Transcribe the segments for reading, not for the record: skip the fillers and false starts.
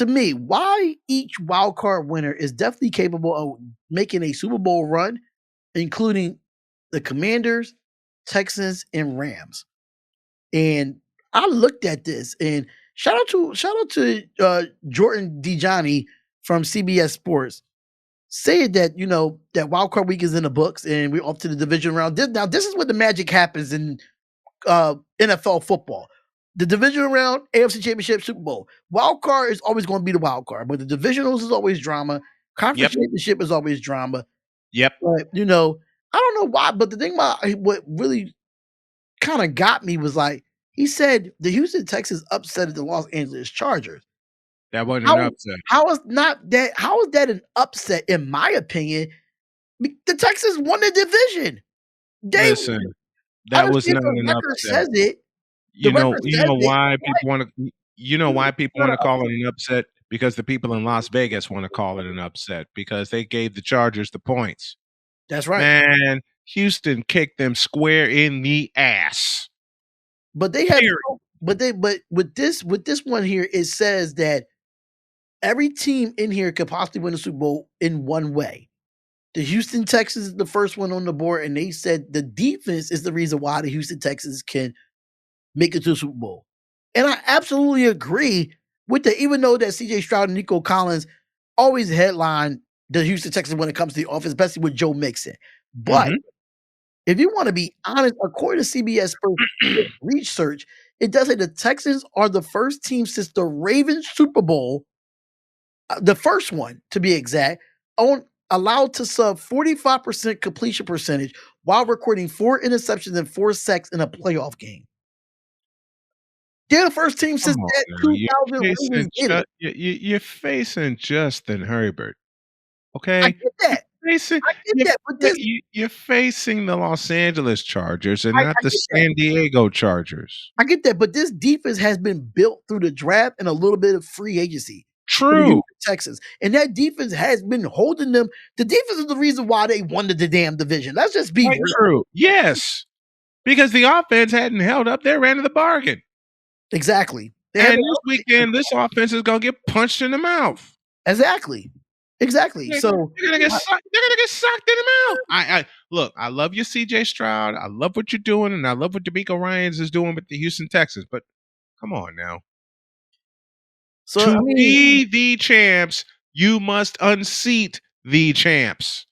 to me, why each wild card winner is definitely capable of making a Super Bowl run, including the Commanders, Texans, and Rams. And I looked at this and shout out to Jordan DeJohnny from CBS Sports saying that that wild card week is in the books and we're off to the division round. This is where the magic happens in NFL football. The divisional round, AFC Championship, Super Bowl. Wild card is always going to be the wild card, but the divisionals is always drama. Conference championship is always drama. Yep. But I don't know why, but the thing about what really kind of got me was like he said the Houston Texans upset the Los Angeles Chargers. That wasn't an upset. How is that an upset? In my opinion, the Texans won the division. Listen, that was not an upset. Says it. You know why people want to call it an upset? Because the people in Las Vegas want to call it an upset because they gave the Chargers the points. That's right. Man, Houston kicked them square in the ass. But they have but with this one here, it says that every team in here could possibly win the Super Bowl in one way. The Houston Texans is the first one on the board, and they said the defense is the reason why the Houston Texans can make it to the Super Bowl. And I absolutely agree with that, even though that CJ Stroud and Nico Collins always headline the Houston Texans when it comes to the offense, especially with Joe Mixon. But if you want to be honest, according to CBS Sports research, it does say the Texans are the first team since the Ravens Super Bowl, the first one to be exact, allowed to sub 45% completion percentage while recording 4 interceptions and 4 sacks in a playoff game. They're the first team since that 2000. You're facing Justin Herbert. Okay, I get that. But you're facing the Los Angeles Chargers and not the San Diego Chargers. I get that, but this defense has been built through the draft and a little bit of free agency. True. Texans. And that defense has been holding them. The defense is the reason why they won the damn division. Let's just be real. True. Yes. Because the offense hadn't held up their end of the bargain. Exactly. And this weekend, this offense is going to get punched in the mouth. Exactly. So they're gonna get sucked in the mouth. Look, I love you, CJ Stroud. I love what you're doing, and I love what DeMeco Ryans is doing with the Houston Texans. But come on now. So to be the champs, you must unseat the champs.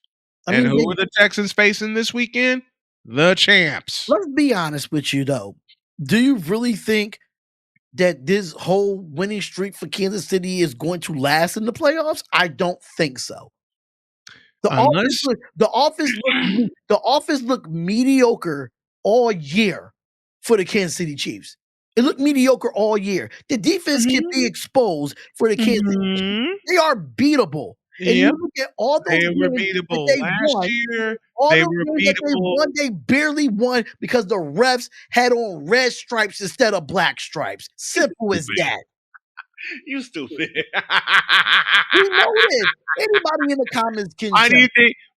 And who are the Texans facing this weekend? The champs. Let's be honest with you, though. Do you really think that this whole winning streak for Kansas City is going to last in the playoffs? I don't think so. The offense looked mediocre all year for the Kansas City Chiefs. It looked mediocre all year. The defense can be exposed for the Kansas City Chiefs. They are beatable. And you look at all those they were beatable last year. They were beatable. They barely won because the refs had on red stripes instead of black stripes. Simple as that. You stupid. We know this. Anybody in the comments can.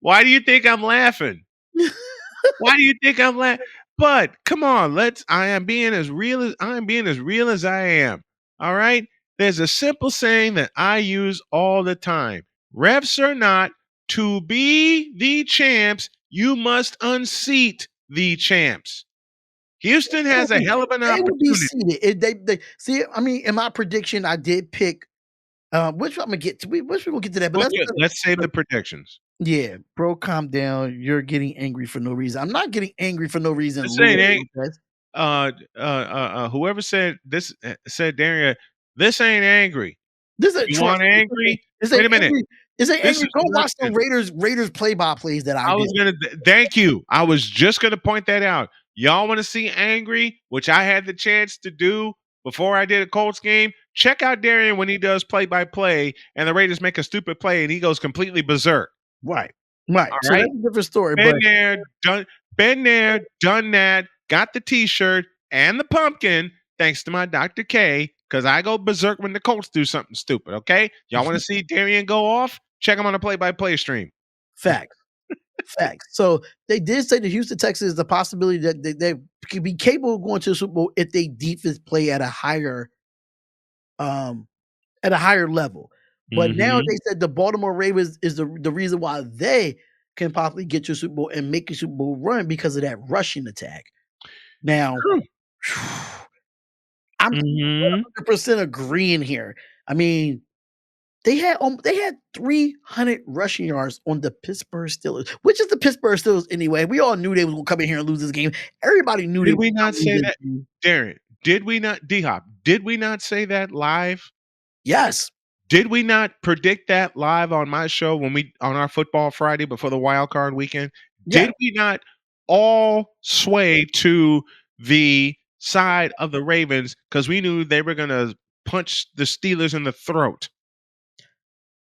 Why do you think I'm laughing? Why do you think I'm laughing? But come on, I am being as real as I am. All right. There's a simple saying that I use all the time. Refs or not, to be the champs, you must unseat the champs. Houston has a hell of an opportunity. They see. I mean, in my prediction, I did pick. Which I'm gonna get to. Which we'll get to that. But let's save the predictions. Yeah, bro, calm down. You're getting angry for no reason. I'm not getting angry for no reason. Whoever said this said, Darian, this ain't angry. This is you want angry? Wait a minute. Is it angry? Go watch some Raiders play-by-plays that I did. Thank you. I was just gonna point that out. Y'all want to see angry, which I had the chance to do before I did a Colts game. Check out Darian when he does play-by-play, and the Raiders make a stupid play, and he goes completely berserk. Right. So that's a different story. Been there, done that. Got the T-shirt and the pumpkin, thanks to my Dr. K. Because I go berserk when the Colts do something stupid, okay? Y'all want to see Darian go off? Check him on a play-by-play stream. Facts. So they did say the Houston Texans is the possibility that they could be capable of going to the Super Bowl if they defense play at a higher at a higher level. But now Mhm. they said the Baltimore Ravens is the reason why they can possibly get to a Super Bowl and make a Super Bowl run because of that rushing attack. Now, True. I'm Mhm. 100% agreeing here. I mean, they had 300 rushing yards on the Pittsburgh Steelers, which is the Pittsburgh Steelers anyway. We all knew they was gonna come in here and lose this game. Everybody knew they Did were we not gonna lose say this that? game. Darren, did we not D-Hop, did we not say that live? Yes. Did we not predict that live on my show when we on our football Friday before the wild card weekend? Yeah. Did we not all sway to the side of the Ravens because we knew they were gonna punch the Steelers in the throat?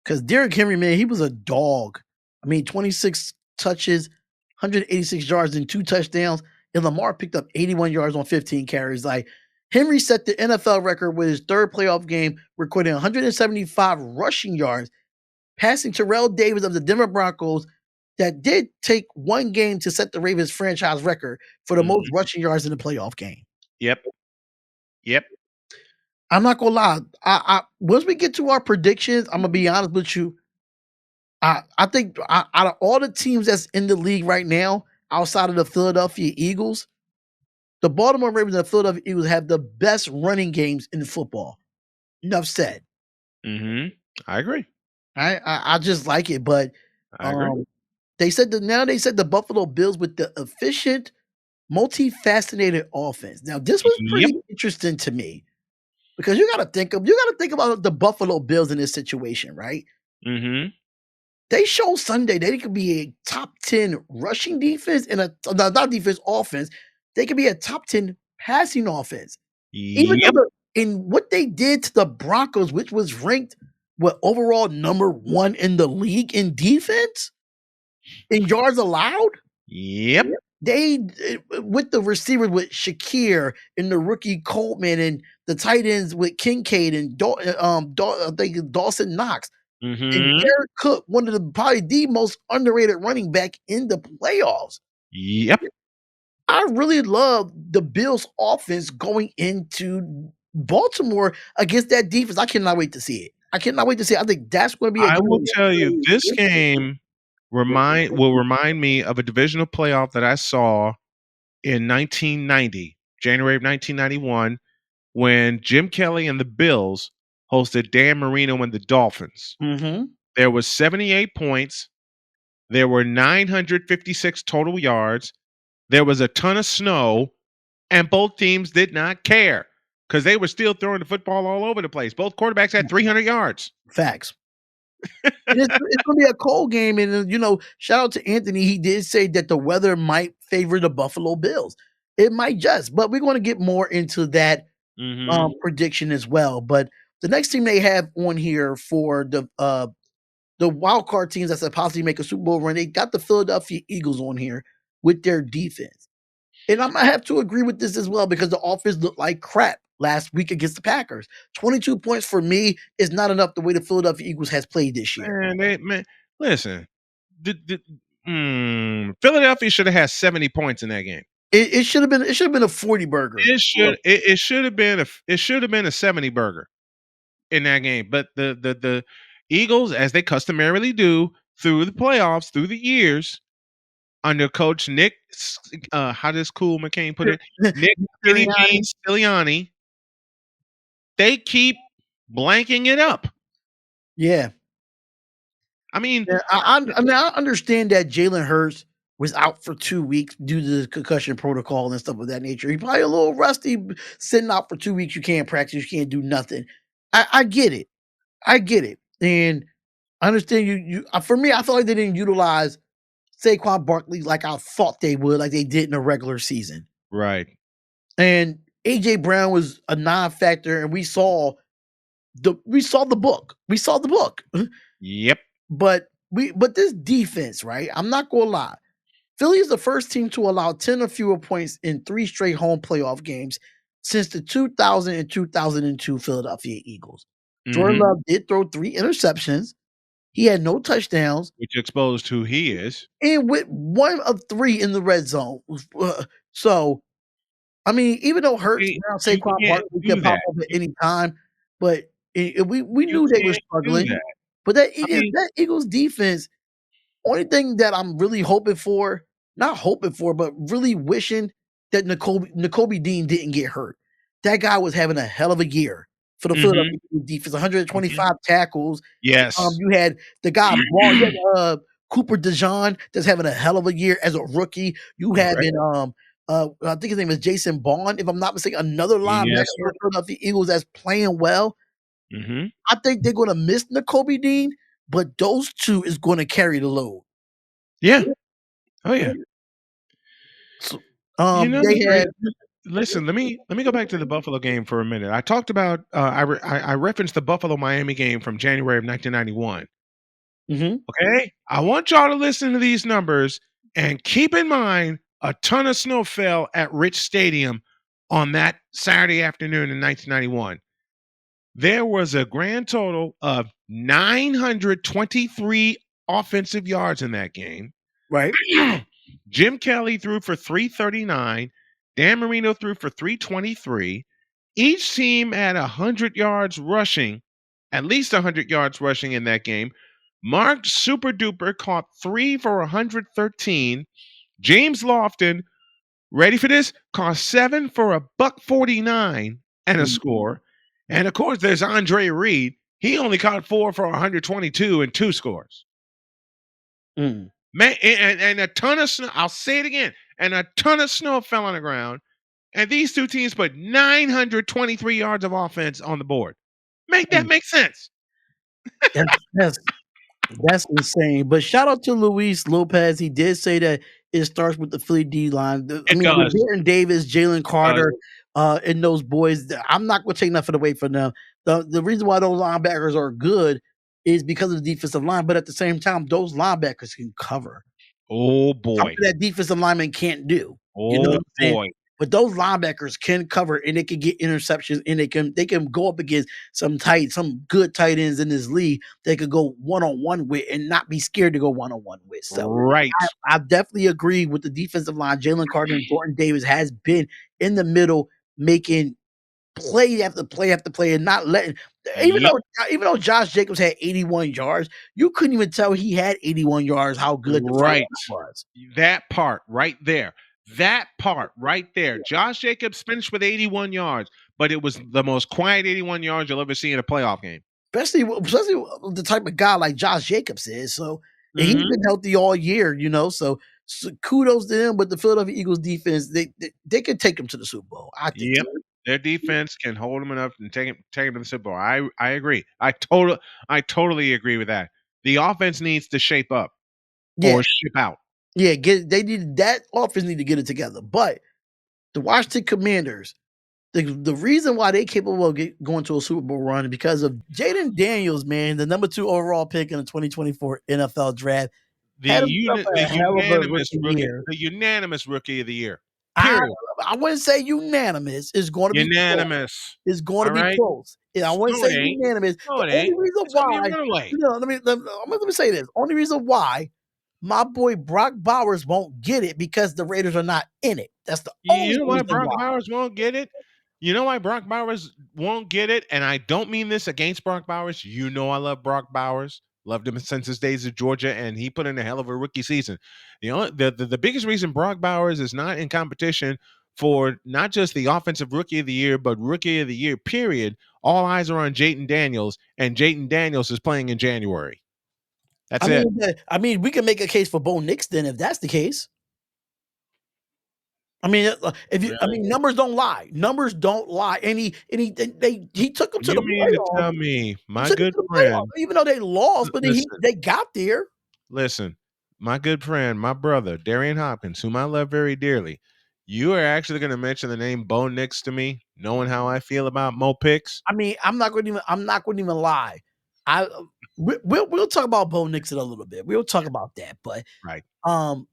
Because Derrick Henry, man, he was a dog. I mean, 26 touches, 186 yards, and 2 touchdowns. And Lamar picked up 81 yards on 15 carries. Like, Henry set the NFL record with his third playoff game, recording 175 rushing yards, passing Terrell Davis of the Denver Broncos. That did take one game to set the Ravens franchise record for the most Mhm. rushing yards in a playoff game. Yep. Yep. I'm not gonna lie. I once we get to our predictions, I'm gonna be honest with you. I think out of all the teams that's in the league right now, outside of the Philadelphia Eagles, the Baltimore Ravens and the Philadelphia Eagles have the best running games in football. Enough said. Mhm. I agree. I just like it, but I agree. um, they said that now they said the Buffalo Bills with the efficient, multifaceted offense. Now this was Yep. pretty interesting to me because you got to think about the Buffalo Bills in this situation, right? Mhm. They showed Sunday they could be a top 10 rushing defense and not defense, offense. They could be a top 10 passing offense. Even though Yep. in what they did to the Broncos, which was ranked overall number 1 in the league in defense, in yards allowed, Yep. they with the receivers with Shakir and the rookie Coleman and the tight ends with Kincaid and I think Dawson Knox. And Mhm. Jared Cook, one of the probably the most underrated running back in the playoffs. Yep. I really love the Bills' offense going into Baltimore against that defense. I cannot wait to see it. I cannot wait to see it. I think that's going to be a I game. will tell you, this game remind me of a divisional playoff that I saw in 1990, January of 1991, when Jim Kelly and the Bills hosted Dan Marino and the Dolphins. Mhm. There was 78 points. There were 956 total yards. There was a ton of snow, and both teams did not care because they were still throwing the football all over the place. Both quarterbacks had 300 yards. Facts. And it's gonna be a cold game, and, shout out to Anthony. He did say that the weather might favor the Buffalo Bills. It might just, but we're gonna get more into that Mhm. prediction as well. But the next team they have on here for the wild card teams that could possibly make a Super Bowl run, they got the Philadelphia Eagles on here with their defense. And I might have to agree with this as well because the offense looked like crap last week against the Packers. 22 points for me is not enough the way the Philadelphia Eagles has played this year. Man, listen. Philadelphia should have had 70 points in that game. It should have been a 40 burger. It should have been a 70 burger in that game. But the Eagles, as they customarily do through the playoffs, through the years, under coach Nick how does Cool McCain put it? Nick Skinny Sirianni. Jeans Siliani, they keep blanking it up. Yeah. I mean, Yeah, I mean, I understand that Jalen Hurts was out for 2 weeks due to the concussion protocol and stuff of that nature. He probably a little rusty, sitting out for 2 weeks, you can't practice, you can't do nothing. I get it. I get it, and I understand for me, I feel like they didn't utilize Saquon Barkley like I thought they would, like they did in the regular season. right. And AJ Brown was a non-factor, and we saw the book. We saw the book. Yep. But this defense, right? I'm not gonna lie. Philly is the first team to allow 10 or fewer points in 3 straight home playoff games since the 2000 and 2002 Philadelphia Eagles. Jordan Mhm. Love did throw 3 interceptions. He had no touchdowns Which exposed who he is. and went 1 of 3 in the red zone. So, I mean, even though Hurts, See, Brown, you Saquon can't Barkley can do pop that. up at any time, but We You knew they were can't do struggling, that. but I mean that Eagles defense, only thing that I'm really hoping for, not hoping for, but really wishing that Nakobe Dean didn't get hurt. That guy was having a hell of a year for the mhm, Philadelphia Eagles defense, mhm. 125 tackles. Yes. You had the guy Braun, you had, Cooper DeJean that's having a hell of a year as a rookie. You have Right. in, I think his name is Jason Bond, if I'm not mistaken, another linebacker Yes, for sir. the Philadelphia Eagles that's playing well. Mhm. I think they're gonna miss Nakobe Dean, but those 2 is gonna carry the load. Yeah. Oh, yeah. So, You know, they had listen, let me go back to the Buffalo game for a minute. I talked about, I referenced the Buffalo-Miami game from January of 1991. mhm, Okay? I want y'all to listen to these numbers and keep in mind a ton of snow fell at Rich Stadium on that Saturday afternoon in 1991. There was a grand total of 923 offensive yards in that game. right, Jim Kelly threw for 339. Dan Marino threw for 323. Each team had 100 yards rushing, at least 100 yards rushing in that game. Mark Super Duper caught 3 for 113. James Lofton, ready for this? Caught 7 for a buck 49 and a mm, score. And of course, there's Andre Reed. He only caught 4 for 122 and 2 scores. mm. Man, and a ton of snow. I'll say it again. And a ton of snow fell on the ground. And these two teams put 923 yards of offense on the board. Make that Mm. make sense. That's that's insane. But shout out to Luis Lopez. He did say that it starts with the Philly D line. I It mean, with does. Darren Davis, Jalen It does. Carter, and those boys, I'm not gonna take nothing away from them. The reason why those linebackers are good is because of the defensive line, but at the same time, those linebackers can cover. Oh Something boy. that defensive lineman can't do. You know what Oh I'm saying? boy. But those linebackers can cover and they can get interceptions and they can go up against some good tight ends in this league they could go one-on-one with and not be scared to go one-on-one with. So Right. I definitely agree with the defensive line. Jalen Carter and Jordan Davis has been in the middle making play after play after play and not letting even Yep. though even though Josh Jacobs had 81 yards, you couldn't even tell he had 81 yards how good the front Right. line was. That part right there. That part right there. Josh Jacobs finished with 81 yards, but it was the most quiet 81 yards you'll ever see in a playoff game. Especially the type of guy like Josh Jacobs is. So and he's Mhm. been healthy all year, so kudos to them. But the Philadelphia Eagles defense, they could take them to the Super Bowl. I think Yep. so. Their defense can hold them enough and take 'em to the Super Bowl. I agree. I totally agree with that. The offense needs to shape up Yeah, or ship out. yeah. They need that offense need to get it together. But the Washington Commanders, the reason why they capable of going to a Super Bowl run is because of Jaden Daniels, man, the number 2 overall pick in the 2024 NFL draft, had himself The a hell of a unanimous rookie rookie, year. the unanimous rookie of the year. I Period. I wouldn't say unanimous. It's going to be close. Unanimous. It's going to All be right. close. And I wouldn't No, say it ain't. unanimous. No, The it only ain't. reason It's gonna be a why, runaway. let me say this. Only reason why my boy Brock Bowers won't get it because the Raiders are not in it. That's the You only know why reason Brock why. Bowers won't get it? You know why Brock Bowers won't get it? And I don't mean this against Brock Bowers. You know I love Brock Bowers. Loved him since his days at Georgia, and he put in a hell of a rookie season. The biggest reason Brock Bowers is not in competition for not just the offensive rookie of the year, but rookie of the year, period. All eyes are on Jayden Daniels, and Jayden Daniels is playing in January. That's it. We can make a case for Bo Nix then if that's the case. I mean, if you, I Really? mean, numbers don't lie. Numbers don't lie. He took them to You the mean to playoffs. tell me, He my took them good to the friend, playoffs, even though they lost, but listen, they got there. listen, my good friend, my brother, Darian Hopkins, whom I love very dearly, you are actually going to mention the name Bo Nix to me, knowing how I feel about Mo Picks? I mean, I'm not going to even lie. I we'll talk about Bo Nix in a little bit. We'll talk about that, but Right. um,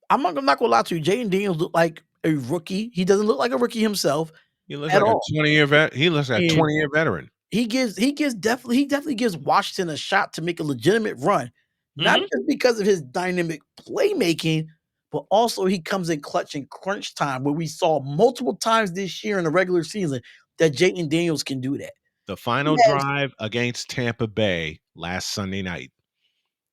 I'm not going to lie to you. Jaden Daniels look like a rookie. He doesn't look like a rookie himself He looks at like a all. 20-year vet. He looks like a And 20-year veteran. he definitely gives Washington a shot to make a legitimate run, not Hmm. just because of his dynamic playmaking, but also he comes in clutch and crunch time where we saw multiple times this year in the regular season that Jayden Daniels can do that. The final Yes, drive against Tampa Bay last Sunday night.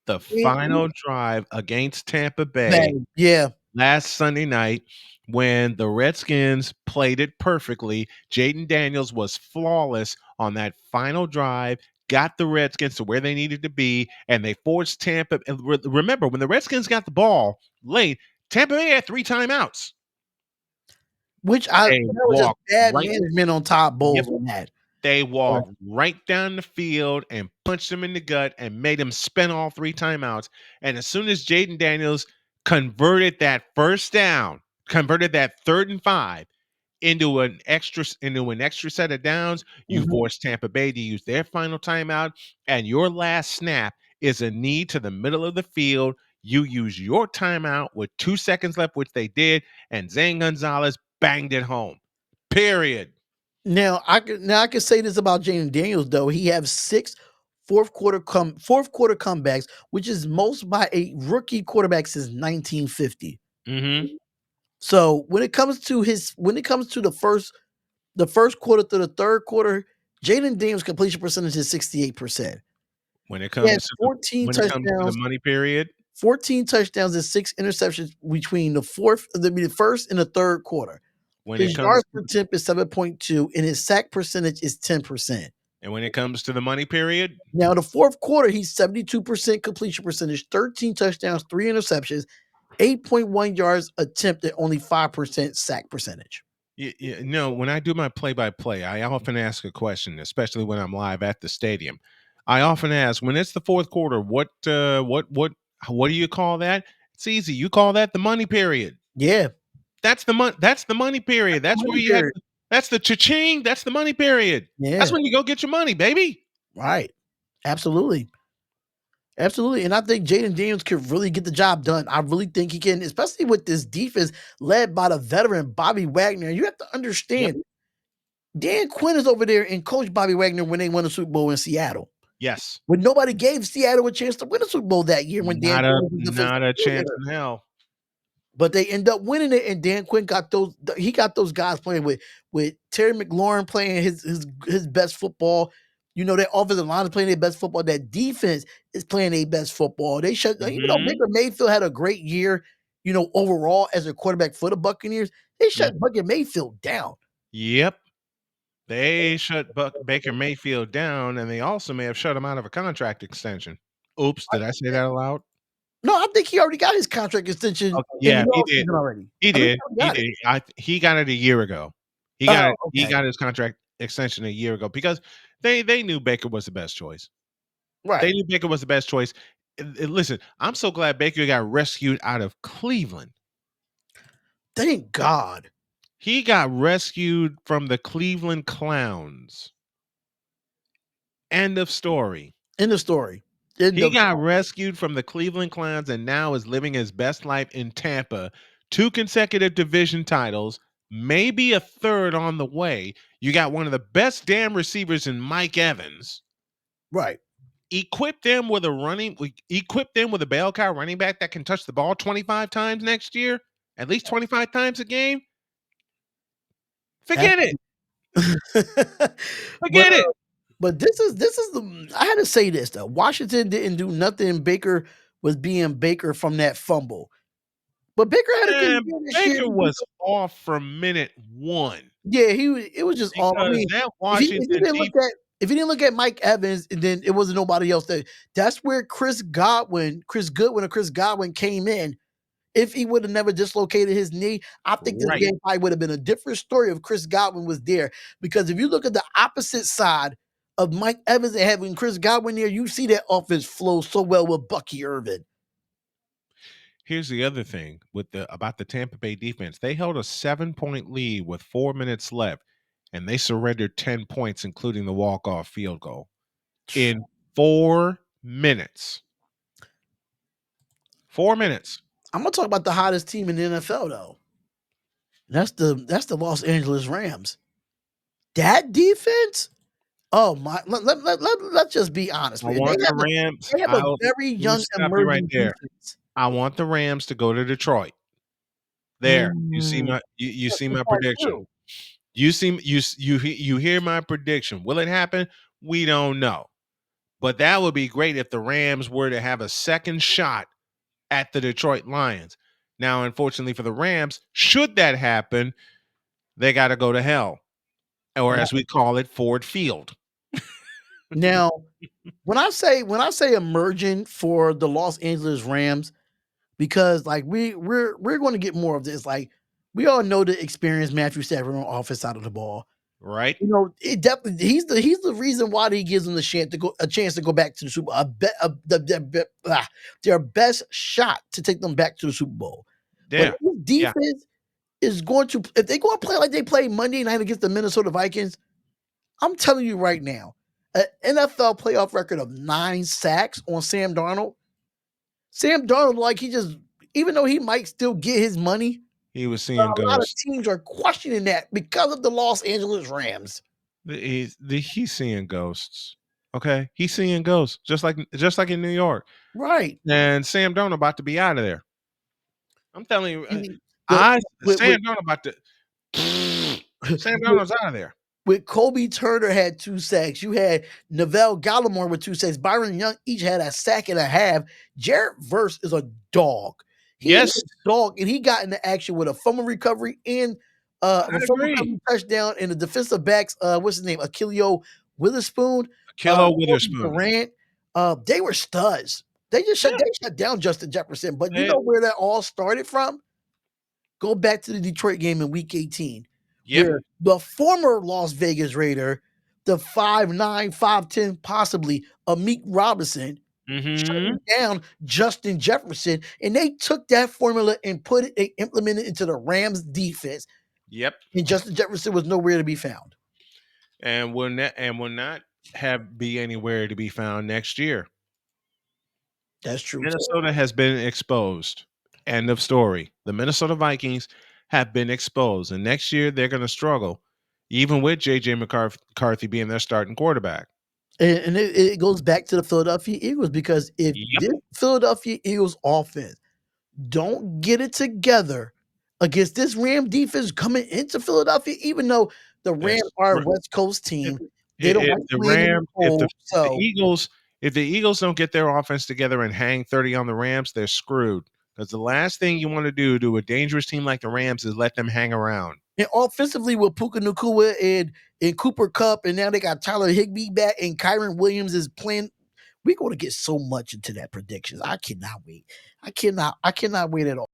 The he final drive against Tampa Bay bang, yeah. last Sunday night when the Redskins played it perfectly. Jaden Daniels was flawless on that final drive, got the Redskins to where they needed to be, and they forced Tampa. And remember, when the Redskins got the ball late, Tampa Bay had 3 timeouts. Which that They was just walked bad right. management on top Yep. Bowles on that. They Right. walked right down the field and punched him in the gut and made him spend all 3 timeouts. And as soon as Jaden Daniels converted that first down, converted that 3rd and 5 into an extra set of downs, you Mhm. force Tampa Bay to use their final timeout, and your last snap is a knee to the middle of the field. You use your timeout with 2 seconds left, which they did, and Zane Gonzalez banged it home. Period. Now I can say this about Jaden Daniels though. He has 6 fourth quarter comebacks, which is most by a rookie quarterback since 1950. Hmm. So when it comes to the first quarter to the third quarter, Jaden Daniels completion percentage is 68%. When it He has comes to the 14 when it comes to the touchdowns, money period, 14 touchdowns and 6 interceptions between the first and the third quarter. when it His comes yards to per attempt is 7.2 and his sack percentage is 10%. and when it comes to the money period, Now, the fourth quarter, he's 72% completion percentage, 13 touchdowns, 3 interceptions, 8.1 yards attempted, only 5% sack percentage. when I do my play-by-play, I often ask a question, especially when I'm live at the stadium. I often ask, when it's the fourth quarter, what do you call that? It's easy. You call that the money period. Yeah. That's the money period. That's where Money you have period. that's the cha-ching, that's the money period. That's Yeah. when you go get your money, baby. Right. Absolutely. Absolutely. And I think Jaden Daniels could really get the job done. I really think he can, especially with this defense led by the veteran Bobby Wagner. You have to Yep. understand, Dan Quinn is over there and coached Bobby Wagner when they won the Super Bowl in Seattle. Yes. When nobody gave Seattle a chance to win a Super Bowl that year when Dan Not Quinn a was the defensive not a chance coordinator. in hell. But they end up winning it, and Dan Quinn got those guys playing with Terry McLaurin playing his best football. You know, their offensive line is playing their best football. That defense is playing their best football. They shut even though Mhm. Baker Mayfield had a great year, overall as a quarterback for the Buccaneers, they Yep. shut Baker Mayfield down. Yep. They shut Baker Mayfield down, and they also may have shut him out of a contract extension. Oops, did I say that aloud? No, I think he already got his contract extension Oh, in yeah, the he did. offseason already. He I think did. he He already got it. did. He got it a year ago. Oh, He okay. got his contract extension a year ago because they knew Baker was the best choice. They Right. knew Baker was the best choice. And listen, I'm so glad Baker got rescued out of Cleveland. Thank God. He got rescued from the Cleveland Clowns. End of story. End of story. End He of got rescued from the Cleveland Clowns and now is living his best life in Tampa. 2 consecutive division titles, maybe a third on the way. You got one of the best damn receivers in Mike Evans. right. Equip them with a bell cow running back that can touch the ball 25 times next year, at least 25 times a game. Forget it. but Forget it. but this is the I had to say this though. Washington didn't do nothing. Baker was being Baker from that fumble. But Baker had a good And year this year. Baker was off from minute 1 Yeah, it was just all. I because mean, that if you Washington didn't look defense. at Mike Evans, and then it wasn't nobody else. That's where Chris Godwin came in. If he would have never dislocated his knee, I think this Right. game probably would have been a different story if Chris Godwin was there. Because if you look at the opposite side of Mike Evans and having Chris Godwin there, you see that offense flow so well with Bucky Irvin. Here's the other thing about the Tampa Bay defense. They held a 7-point lead with 4 minutes left, and they surrendered 10 points, including the walk-off field goal, in 4 minutes. 4 minutes. I'm gonna talk about the hottest team in the NFL though. That's the Los Angeles Rams. That defense. Oh my! Let's just be honest, I man. want the Rams. They have a very Let me young stop you right emerging there. defense. I want the Rams to go to Detroit. There. You see Mm, my you that's see the my part prediction. too. You hear my prediction. Will it happen? We don't know. But that would be great if the Rams were to have a second shot at the Detroit Lions. Now, unfortunately for the Rams, should that happen, they got to go to hell, or Now, as we call it, Ford Field. now, when I say emerging for the Los Angeles Rams, because like we're going to get more of this. Like we all know the experience Matthew Stafford on the offense side of the ball. Right? You know, it definitely he's the reason why he gives them the chance to go back to the Super Bowl. Their best shot to take them back to the Super Bowl. But Yeah. if this Yeah. defense is going to if they go and play like they played Monday night against the Minnesota Vikings, I'm telling you right now, an NFL playoff record of 9 sacks on Sam Darnold. Sam Darnold, like he just even though he might still get his money, He was a seeing lot of ghosts. teams are questioning that because of the Los Angeles Rams. He's seeing ghosts. Okay, he's seeing ghosts, just like in New York. Right. And Sam Darnold about to be out of there. I'm telling you, And the I with Sam Darnold about to. Sam with Darnold's out of there. with Kobe Turner had 2 sacks. You had Neville Gallimore with 2 sacks. Byron Young each had a sack and a half. Jarrett Verse is a dog. He is Yes, a dog, and he got into action with a fumble recovery and I a fumble agree. recovery touchdown, and the defensive backs, what's his name? Akilio Witherspoon, Kilo Cody Witherspoon. Durant, they were studs. Yeah. They shut down Justin Jefferson, but you eh, know where that all started from? Go back to the Detroit game in week 18, Yep. where the former Las Vegas Raider, the 5'9", 5'10", possibly Amik Robinson, Mm-hmm. shutting down Justin Jefferson, and they took that formula and they implemented it into the Rams defense, Yep. and Justin Jefferson was nowhere to be found. And will not have be anywhere to be found next year. That's true too. Minnesota has been exposed. End of story. The Minnesota Vikings have been exposed, and next year they're going to struggle, even with JJ McCarthy being their starting quarterback. And it goes back to the Philadelphia Eagles because if Yep. this Philadelphia Eagles offense don't get it together against this Ram defense coming into Philadelphia, even though the Rams Yes. are a West Coast If, team, they don't if like the playing in the Ram, cold. if the So Eagles, if the Eagles don't get their offense together and hang 30 on the Rams, they're screwed. Because the last thing you want to do to a dangerous team like the Rams is let them hang around. and offensively with Puka Nacua and Cooper Cup, and now they got Tyler Higbee back and Kyron Williams is playing. We're going to get so much into that predictions. I cannot wait. I cannot wait at all.